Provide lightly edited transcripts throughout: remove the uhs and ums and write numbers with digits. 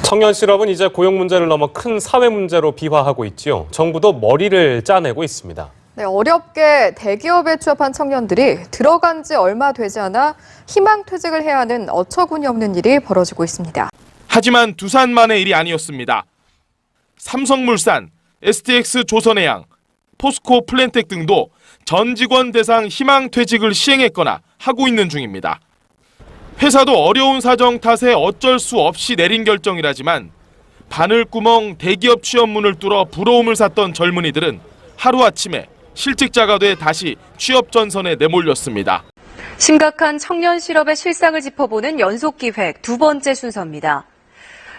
청년 실업은 이제 고용 문제를 넘어 큰 사회 문제로 비화하고 있지요. 정부도 머리를 짜내고 있습니다. 네, 어렵게 대기업에 취업한 청년들이 들어간 지 얼마 되지 않아 희망퇴직을 해야 하는 어처구니 없는 일이 벌어지고 있습니다. 하지만 두산만의 일이 아니었습니다. 삼성물산, STX 조선해양, 포스코 플랜텍 등도 전 직원 대상 희망퇴직을 시행했거나 하고 있는 중입니다. 회사도 어려운 사정 탓에 어쩔 수 없이 내린 결정이라지만 바늘구멍 대기업 취업문을 뚫어 부러움을 샀던 젊은이들은 하루아침에 실직자가 돼 다시 취업 전선에 내몰렸습니다. 심각한 청년 실업의 실상을 짚어보는 연속기획 두 번째 순서입니다.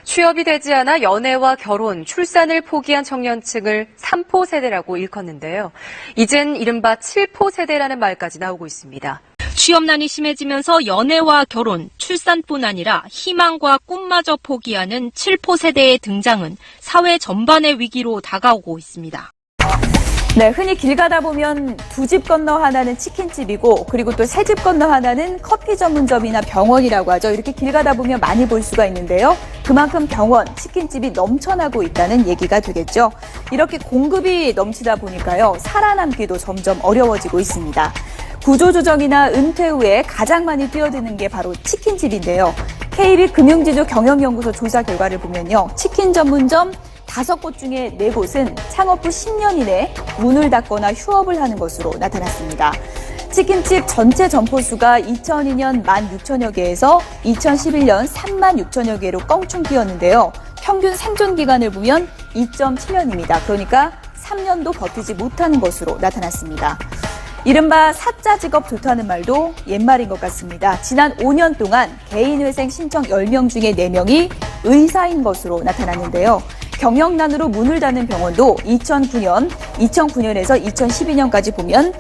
취업이 되지 않아 연애와 결혼, 출산을 포기한 청년층을 3포 세대라고 일컫는데요. 이젠 이른바 7포 세대라는 말까지 나오고 있습니다. 취업난이 심해지면서 연애와 결혼, 출산뿐 아니라 희망과 꿈마저 포기하는 7포 세대의 등장은 사회 전반의 위기로 다가오고 있습니다. 네, 흔히 길 가다 보면 두 집 건너 하나는 치킨집이고 그리고 또 세 집 건너 하나는 커피 전문점이나 병원이라고 하죠. 이렇게 길 가다 보면 많이 볼 수가 있는데요. 그만큼 병원, 치킨집이 넘쳐나고 있다는 얘기가 되겠죠. 이렇게 공급이 넘치다 보니까요. 살아남기도 점점 어려워지고 있습니다. 구조조정이나 은퇴 후에 가장 많이 뛰어드는 게 바로 치킨집인데요. KB금융지주 경영연구소 조사 결과를 보면요. 치킨 전문점 5곳 중에 4곳은 창업 후 10년 이내 문을 닫거나 휴업을 하는 것으로 나타났습니다. 치킨집 전체 점포 수가 2002년 16,000여 개에서 2011년 36,000여 개로 껑충 뛰었는데요. 평균 생존 기간을 보면 2.7년입니다. 그러니까 3년도 버티지 못하는 것으로 나타났습니다. 이른바 사자 직업 좋다는 말도 옛말인 것 같습니다. 지난 5년 동안 개인회생 신청 10명 중에 4명이 의사인 것으로 나타났는데요. 경영난으로 문을 닫는 병원도 2009년에서 2012년까지 보면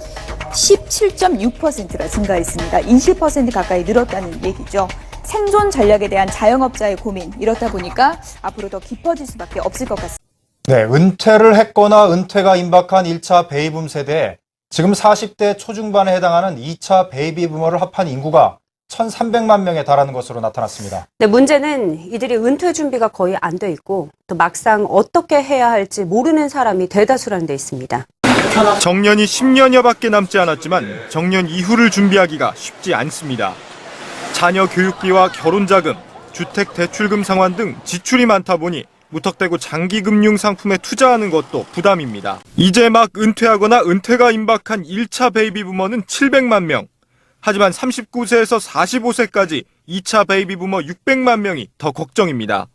17.6%가 증가했습니다. 20% 가까이 늘었다는 얘기죠. 생존 전략에 대한 자영업자의 고민, 이렇다 보니까 앞으로 더 깊어질 수밖에 없을 것 같습니다. 네, 은퇴를 했거나 은퇴가 임박한 1차 베이비붐 세대에 지금 40대 초중반에 해당하는 2차 베이비부머를 합한 인구가 1,300만 명에 달하는 것으로 나타났습니다. 네, 문제는 이들이 은퇴 준비가 거의 안 돼 있고 또 막상 어떻게 해야 할지 모르는 사람이 대다수라는 데 있습니다. 정년이 10년여밖에 남지 않았지만 정년 이후를 준비하기가 쉽지 않습니다. 자녀 교육비와 결혼자금, 주택 대출금 상환 등 지출이 많다 보니 무턱대고 장기금융 상품에 투자하는 것도 부담입니다. 이제 막 은퇴하거나 은퇴가 임박한 1차 베이비부머는 700만 명. 하지만 39세에서 45세까지 2차 베이비부머 600만 명이 더 걱정입니다.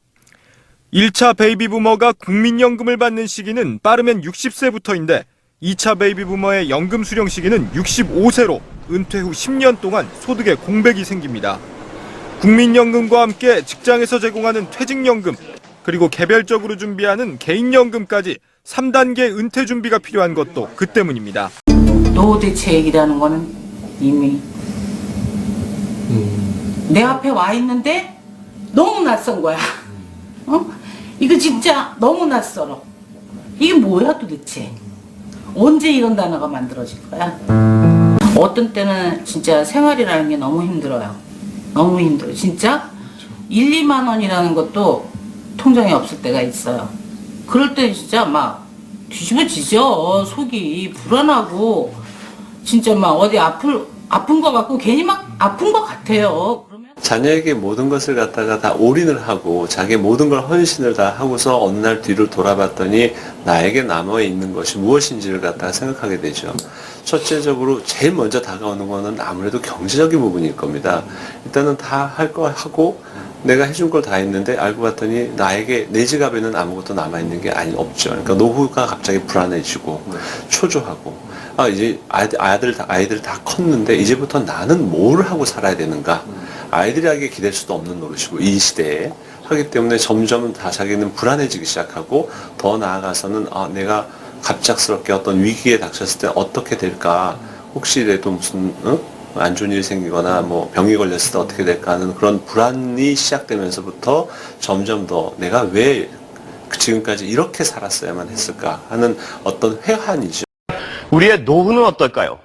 1차 베이비부머가 국민연금을 받는 시기는 빠르면 60세부터인데 2차 베이비부머의 연금 수령 시기는 65세로 은퇴 후 10년 동안 소득에 공백이 생깁니다. 국민연금과 함께 직장에서 제공하는 퇴직연금, 그리고 개별적으로 준비하는 개인연금까지 3단계 은퇴 준비가 필요한 것도 그 때문입니다. 노후 대책이라는 거는 이미 내 앞에 와 있는데 너무 낯선 거야. 이거 진짜 너무 낯설어. 이게 뭐야 도대체? 언제 이런 단어가 만들어질 거야? 어떤 때는 진짜 생활이라는 게 너무 힘들어요. 너무 힘들어. 진짜 1, 2만 원이라는 것도 통장에 없을 때가 있어요. 그럴 때 진짜 막 뒤집어지죠. 속이 불안하고 진짜 막 어디 아픈 거 같고 괜히 막 아픈 거 같아요. 자녀에게 모든 것을 갖다가 다 올인을 하고 자기의 모든 걸 헌신을 다 하고서 어느 날 뒤를 돌아봤더니 나에게 남아있는 것이 무엇인지를 갖다가 생각하게 되죠. 첫째적으로 제일 먼저 다가오는 거는 아무래도 경제적인 부분일 겁니다. 일단은 다 할 거 하고 내가 해준 걸 다 했는데 알고 봤더니 나에게 내 지갑에는 아무것도 남아있는 게 없죠. 그러니까 노후가 갑자기 불안해지고 초조하고 이제 아이들 다 컸는데 이제부터 나는 뭘 하고 살아야 되는가. 아이들에게 기댈 수도 없는 노릇이고 이 시대에 하기 때문에 점점 다 자기는 불안해지기 시작하고 더 나아가서는 내가 갑작스럽게 어떤 위기에 닥쳤을 때 어떻게 될까. 혹시라도 무슨 안 좋은 일이 생기거나 뭐 병이 걸렸을 때 어떻게 될까 하는 그런 불안이 시작되면서부터 점점 더 내가 왜 지금까지 이렇게 살았어야만 했을까 하는 어떤 회한이죠. 우리의 노후는 어떨까요?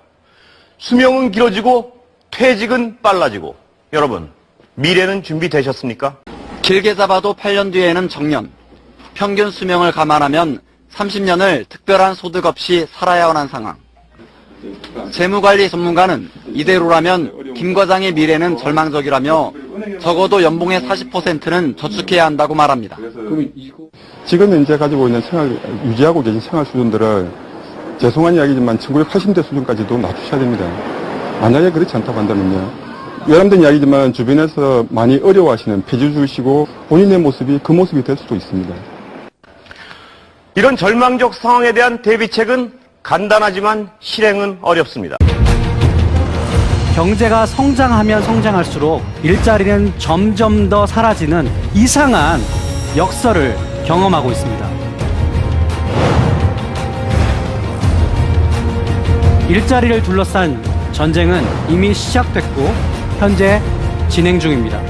수명은 길어지고 퇴직은 빨라지고 여러분 미래는 준비되셨습니까? 길게 잡아도 8년 뒤에는 정년. 평균 수명을 감안하면 30년을 특별한 소득 없이 살아야 하는 상황. 재무관리 전문가는 이대로라면 김 과장의 미래는 절망적이라며 적어도 연봉의 40%는 저축해야 한다고 말합니다. 지금 현재 가지고 있는 유지하고 계신 생활 수준들을 죄송한 이야기지만 1980년대 수준까지도 낮추셔야 됩니다. 만약에 그렇지 않다고 한다면요. 외람된 이야기지만 주변에서 많이 어려워하시는 폐지 주시고 본인의 모습이 그 모습이 될 수도 있습니다. 이런 절망적 상황에 대한 대비책은 간단하지만 실행은 어렵습니다. 경제가 성장하면 성장할수록 일자리는 점점 더 사라지는 이상한 역설을 경험하고 있습니다. 일자리를 둘러싼 전쟁은 이미 시작됐고 현재 진행 중입니다.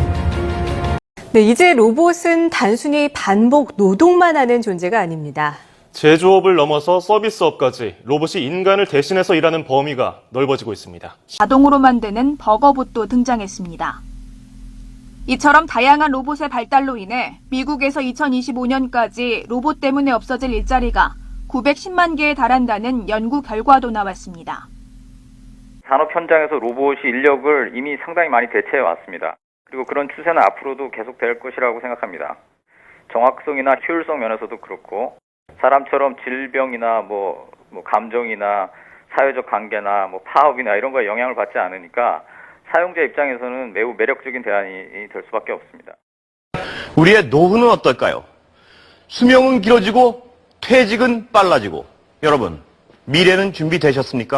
네, 이제 로봇은 단순히 반복 노동만 하는 존재가 아닙니다. 제조업을 넘어서 서비스업까지 로봇이 인간을 대신해서 일하는 범위가 넓어지고 있습니다. 자동으로 만드는 버거봇도 등장했습니다. 이처럼 다양한 로봇의 발달로 인해 미국에서 2025년까지 로봇 때문에 없어질 일자리가 910만 개에 달한다는 연구 결과도 나왔습니다. 산업 현장에서 로봇이 인력을 이미 상당히 많이 대체해 왔습니다. 그리고 그런 추세는 앞으로도 계속될 것이라고 생각합니다. 정확성이나 효율성 면에서도 그렇고 사람처럼 질병이나 뭐 감정이나 사회적 관계나 파업이나 이런 거에 영향을 받지 않으니까 사용자 입장에서는 매우 매력적인 대안이 될 수밖에 없습니다. 우리의 노후는 어떨까요? 수명은 길어지고 퇴직은 빨라지고 여러분 미래는 준비되셨습니까?